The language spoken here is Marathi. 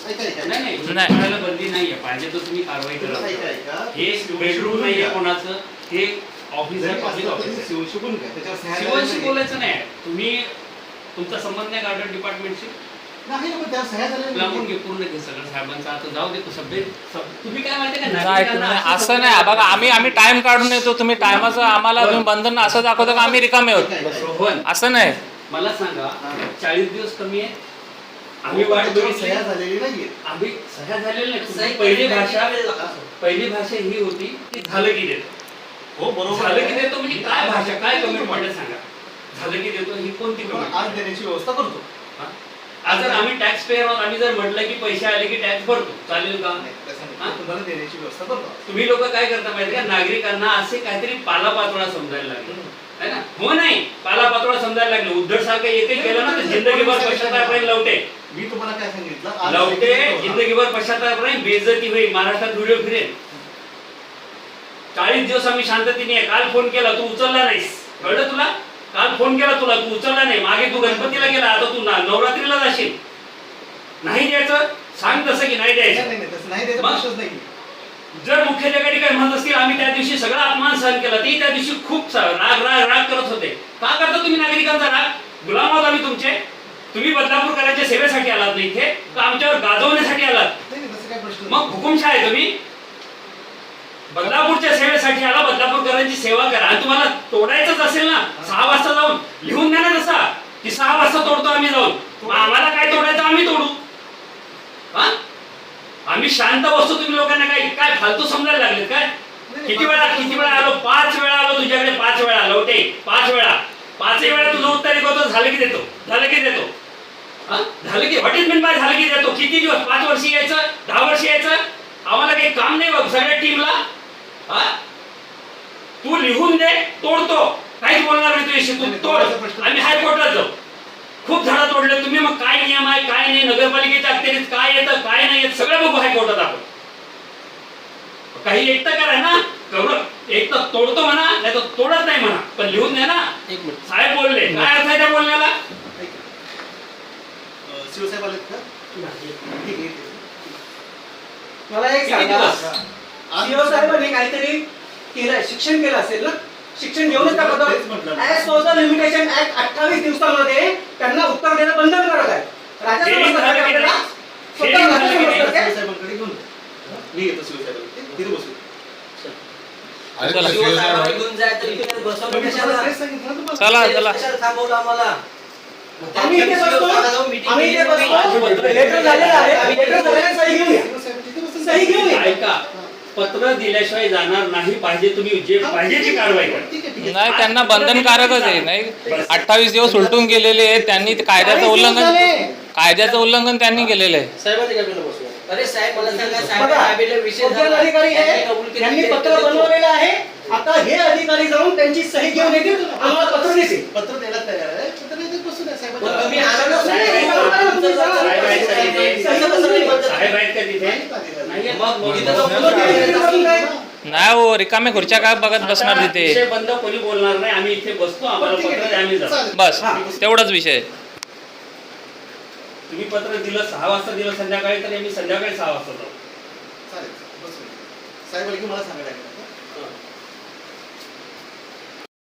नाही बंदी नाहीये, पाहिजे तर तुम्ही कारवाई करा. हे बेडरूम नाहीये कोणाचं, हे ऑफिस आहे, पब्लिक ऑफिस. शिवांशी बोलायचं नाही. तुम्ही तुमचा संबंध नाही गार्डन डिपार्टमेंटशी, लागून घे पूर्ण घे सगळं साहेबांचा. आता जाऊ दे सभ्य. तुम्ही काय माहिती का, असं नाही बघा, आम्ही टाइम काढून येतो. तुम्ही टायमाचं आम्हाला तुम्ही बंधन असं दाखवता का आम्ही रिकामे होत? असं नाही. मला सांगा, 40 दिवस कमी आहे. आम्ही वाट बघितली, सह्या झालेली नाहीये. आम्ही सह्या झालेल्या नाही. पहिली भाषा ही होती की झालं की देतो. हो बरोबर, झालं की देतो म्हणजे काय भाषा, काय कमेंट वाटत सांगा. झालं की देतो ही कोणती कमेंट? आज देण्याची व्यवस्था करतो. आज जर आम्ही टॅक्स पेअर आहोत, आम्ही जर म्हटलं की पैसे आले की टॅक्स भरतो, चालेल का? तुम्हाला देण्याची व्यवस्था करतो. तुम्ही लोक काय करता माहिती का, नागरिकांना असे काहीतरी पालापाचोळा समजायला लागले है ना. हो नाही, पालापाचोळा समजायला लागले. उद्धव सारखं एकही केलं ना तर जिंदगीभर पश्चाताप राहील. लवटे मी तुम्हाला काय सांगितलं, लवटे जिंदगीभर पश्चाताप राहील, बेइज्जती होईल, महाराष्ट्रात व्हिडिओ फिरेल. 40 दिवस आम्ही शांततेने. काल फोन केला तू उचलला नाहीस, कळलं तुला? काल फोन केला तुला, तू उचलला नाही. मागे तू गणपतीला गेला, आता तू नवरात्रीला जाशील. नाही द्यायचं सांग तसं की नाही द्यायचं. जर मुख्याधिकारी काय म्हणत असतील आम्ही त्या दिवशी सगळा अपमान सहन केला, ते त्या दिवशी खूप राग राग राग करत होते. का करता तुम्ही नागरिकांचा राग? गुलाम आहोत आम्ही तुमचे. तुम्ही बदलापूरकरांच्या सेवेसाठी आलात नाही इथे का आमच्यावर गाजवण्यासाठी आलात? मग हुकुमशाह आहे तुम्ही. बदलापूरच्या सेवेसाठी आला, बदलापूरकरांची सेवा करा. आणि तुम्हाला तोडायचंच असेल ना 6 वाजता जाऊन लिहून द्या ना तसा की 6 वाजता तोडतो आम्ही जाऊन. आम्हाला काय तोडायचं आम्ही तोडू. आम्ही शांत बसतो, तुम्ही लोकांना काय काय फालतू समजायला लागले काय? किती वेळा आलो? 5 वेळा आलो तुझ्याकडे, 5 वेळा लवटे, 5 वेळा. 5ही वेळा तुझं उत्तर एक होतं झालं की देतो, झालं की देतो. झालं की व्हॉट इज मीन बाय झालं की देतो? किती दिवस? 5 वर्ष यायचं, 10 वर्ष यायचं? आम्हाला काही काम नाही बघ सगळ्या टीमला. तू लिहून दे, तोडतो, काहीच बोलणार नाही तुझ्याशी. तू तोड, आम्ही हायकोर्टात जाऊ. खूप झाडं तोडले तुम्ही, मग काय नियम आहे काय नाही, नगरपालिकेच्या अखत्यारीत काय येतं काय नाही येत सगळं बघू हायकोर्टात आपण. काही एकटं करा ना, एक तर तोडतो म्हणा नाही तर तोडत नाही म्हणा, पण लिहून द्या ना. एक मिनिट साहेब बोलले, काय अर्थ आहे त्या बोलण्याला? शिवसाहेब आलेत का? मला एक सांगा, शिवसाहेबांनी काहीतरी केलं, शिक्षण केलं असेल ना? शिक्षण घेऊनच का पद्धत ऍज सोशल लिमिटेशन ऍक्ट 28 दिवसामध्ये त्यांना उत्तर देणं बंधनकारक आहे. चला चला आम्ही इथे बसतो, लेटर झालेलं आहे, लेटर झालेलं सही घेऊन या, सही घेऊन या. ऐका, पत्र दिल्याशिवाय जाणार नाही. पाहिजे तुम्ही जे पाहिजे ती कारवाई करा. नाही, त्यांना बंधनकारकच आहे. नाही 28 दिवस उलटून गेलेले आहेत त्यांनी. कायद्याचं उल्लंघन त्यांनी केलेलं आहे. अरे साहेब मला सांगा, साहेब अधिकारी आहे, यांनी पत्र बनवलेलं आहे. आता हे अधिकारी जाऊन त्यांची सही घेऊन येतील, आम्हाला पत्र देतील. पत्र द्यायला तयार आहे. पत्र देतील बसून आहे साहेब. साहेब आहेत का तिथे? नाही हो, रिकामे खुर्च्या काय बघत बसणार तिथे? विषय बंद, कोणी बोलणार नाही. आम्ही इथे बसतो, आम्हाला पत्र द्या, आम्ही जातो. बस तेवढाच विषय. तुम्ही पत्र दिलं 6 वाजता दिलं संध्याकाळी, तर आम्ही संध्याकाळी 6 वाजता जाऊ. चालेल बसून साहेब मला सांगायला